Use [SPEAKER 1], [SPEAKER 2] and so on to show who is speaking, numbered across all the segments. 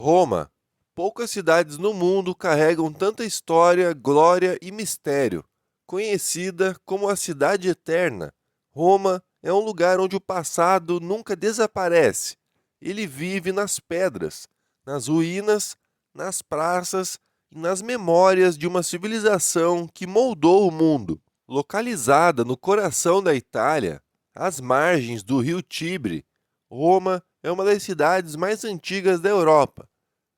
[SPEAKER 1] Roma. Poucas cidades no mundo carregam tanta história, glória e mistério. Conhecida como a Cidade Eterna, Roma é um lugar onde o passado nunca desaparece. Ele vive nas pedras, nas ruínas, nas praças e nas memórias de uma civilização que moldou o mundo. Localizada no coração da Itália, às margens do rio Tibre, Roma é uma das cidades mais antigas da Europa.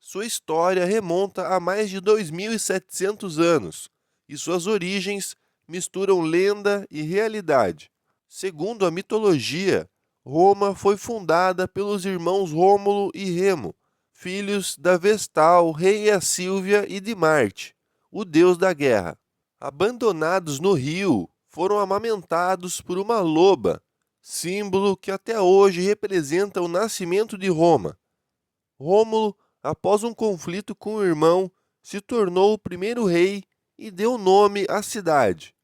[SPEAKER 1] Sua história remonta a mais de 2.700 anos e suas origens misturam lenda e realidade. Segundo a mitologia, Roma foi fundada pelos irmãos Rômulo e Remo, filhos da Vestal, Reia Sílvia e de Marte, o deus da guerra. Abandonados no rio, foram amamentados por uma loba, símbolo que até hoje representa o nascimento de Roma. Rômulo, após um conflito com o irmão, se tornou o primeiro rei e deu nome à cidade.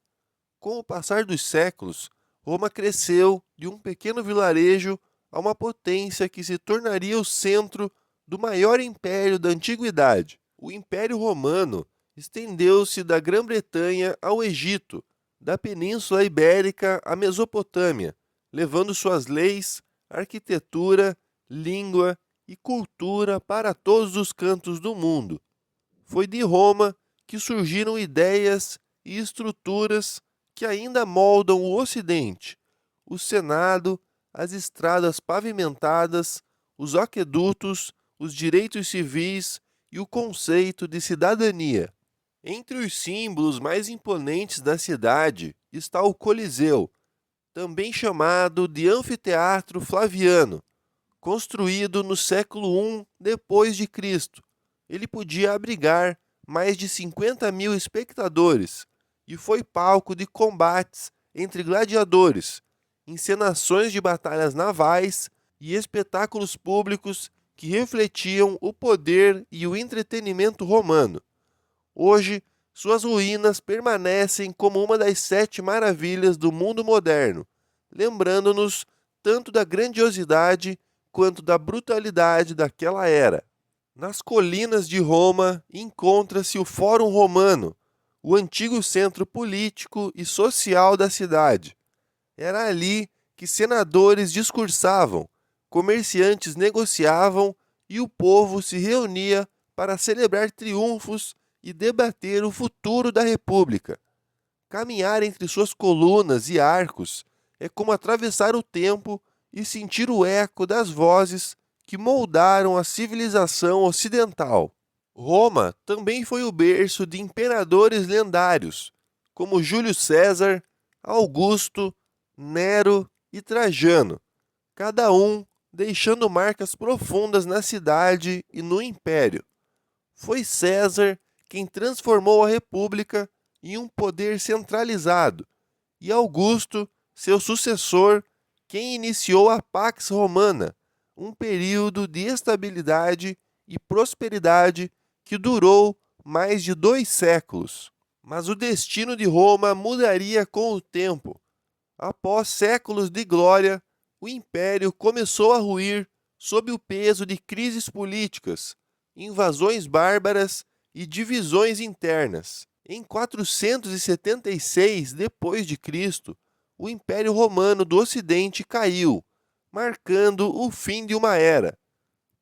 [SPEAKER 1] Com o passar dos séculos, Roma cresceu de um pequeno vilarejo a uma potência que se tornaria o centro do maior império da antiguidade. O Império Romano estendeu-se da Grã-Bretanha ao Egito, da Península Ibérica à Mesopotâmia, levando suas leis, arquitetura, língua e cultura para todos os cantos do mundo. Foi de Roma que surgiram ideias e estruturas que ainda moldam o Ocidente: o Senado, as estradas pavimentadas, os aquedutos, os direitos civis e o conceito de cidadania. Entre os símbolos mais imponentes da cidade está o Coliseu, também chamado de Anfiteatro Flaviano, construído no século I depois de Cristo. Ele podia abrigar mais de 50 mil espectadores e foi palco de combates entre gladiadores, encenações de batalhas navais e espetáculos públicos que refletiam o poder e o entretenimento romano. Hoje, suas ruínas permanecem como uma das 7 maravilhas do mundo moderno, lembrando-nos tanto da grandiosidade quanto da brutalidade daquela era. Nas colinas de Roma encontra-se o Fórum Romano, o antigo centro político e social da cidade. Era ali que senadores discursavam, comerciantes negociavam e o povo se reunia para celebrar triunfos e debater o futuro da República. Caminhar entre suas colunas e arcos é como atravessar o tempo e sentir o eco das vozes que moldaram a civilização ocidental. Roma também foi o berço de imperadores lendários, como Júlio César, Augusto, Nero e Trajano, cada um deixando marcas profundas na cidade e no império. Foi César quem transformou a República em um poder centralizado, e Augusto, seu sucessor, quem iniciou a Pax Romana, um período de estabilidade e prosperidade que durou mais de 2 séculos. Mas o destino de Roma mudaria com o tempo. Após séculos de glória, o império começou a ruir sob o peso de crises políticas, invasões bárbaras e divisões internas. Em 476 d.C., o Império Romano do Ocidente caiu, marcando o fim de uma era.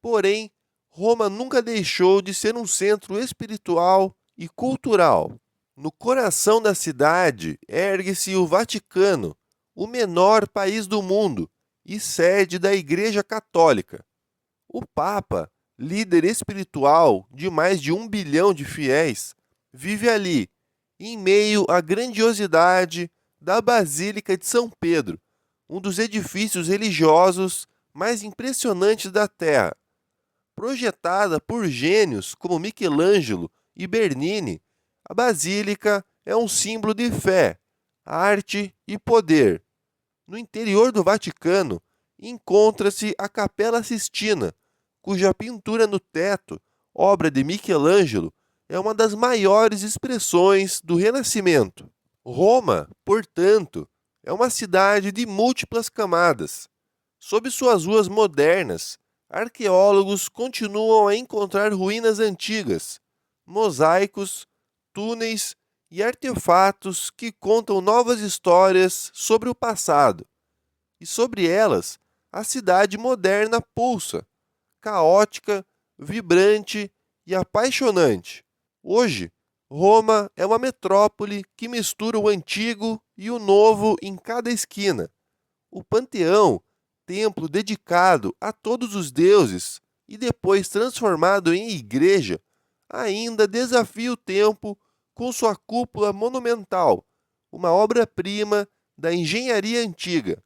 [SPEAKER 1] Porém, Roma nunca deixou de ser um centro espiritual e cultural. No coração da cidade ergue-se o Vaticano, o menor país do mundo e sede da Igreja Católica. O Papa, líder espiritual de mais de 1 bilhão de fiéis, vive ali, em meio à grandiosidade da Basílica de São Pedro, um dos edifícios religiosos mais impressionantes da Terra. Projetada por gênios como Michelangelo e Bernini, a Basílica é um símbolo de fé, arte e poder. No interior do Vaticano encontra-se a Capela Sistina, cuja pintura no teto, obra de Michelangelo, é uma das maiores expressões do Renascimento. Roma, portanto, é uma cidade de múltiplas camadas. Sob suas ruas modernas, arqueólogos continuam a encontrar ruínas antigas, mosaicos, túneis e artefatos que contam novas histórias sobre o passado. E sobre elas, a cidade moderna pulsa, caótica, vibrante e apaixonante. Hoje, Roma é uma metrópole que mistura o antigo e o novo em cada esquina. O Panteão, templo dedicado a todos os deuses e depois transformado em igreja, ainda desafia o tempo com sua cúpula monumental, uma obra-prima da engenharia antiga.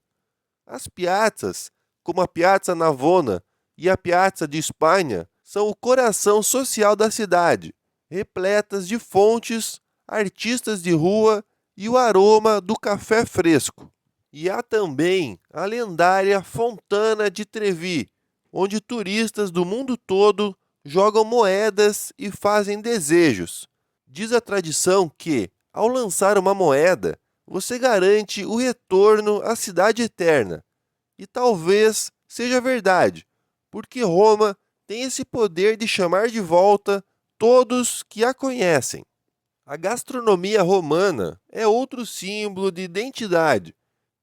[SPEAKER 1] As piazzas, como a Piazza Navona e a Piazza di Spagna, são o coração social da cidade, repletas de fontes, artistas de rua e o aroma do café fresco. E há também a lendária Fontana di Trevi, onde turistas do mundo todo jogam moedas e fazem desejos. Diz a tradição que, ao lançar uma moeda, você garante o retorno à cidade eterna. E talvez seja verdade, porque Roma tem esse poder de chamar de volta todos que a conhecem. A gastronomia romana é outro símbolo de identidade.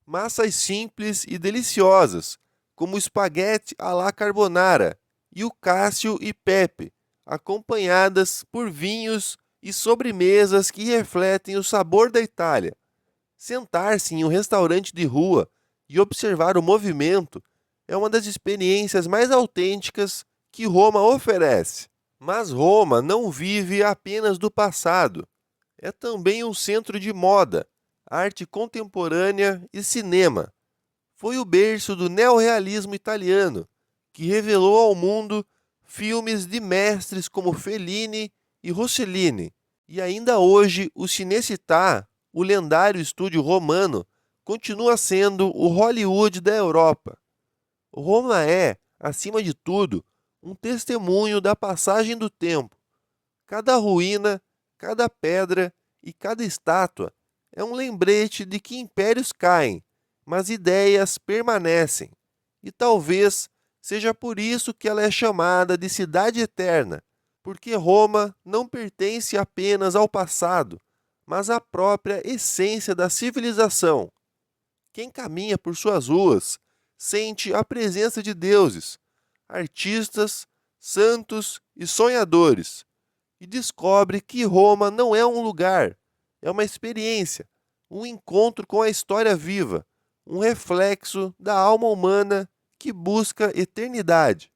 [SPEAKER 1] Massas simples e deliciosas, como o espaguete alla carbonara e o cassio e pepe, acompanhadas por vinhos e sobremesas que refletem o sabor da Itália. Sentar-se em um restaurante de rua e observar o movimento é uma das experiências mais autênticas que Roma oferece. Mas Roma não vive apenas do passado. É também um centro de moda, arte contemporânea e cinema. Foi o berço do neorrealismo italiano, que revelou ao mundo filmes de mestres como Fellini e Rossellini. E ainda hoje, o Cinecittà, o lendário estúdio romano, continua sendo o Hollywood da Europa. Roma é, acima de tudo, um testemunho da passagem do tempo. Cada ruína, cada pedra e cada estátua é um lembrete de que impérios caem, mas ideias permanecem. E talvez seja por isso que ela é chamada de Cidade Eterna, porque Roma não pertence apenas ao passado, mas à própria essência da civilização. Quem caminha por suas ruas sente a presença de deuses, artistas, santos e sonhadores, e descobre que Roma não é um lugar, é uma experiência, um encontro com a história viva, um reflexo da alma humana que busca eternidade.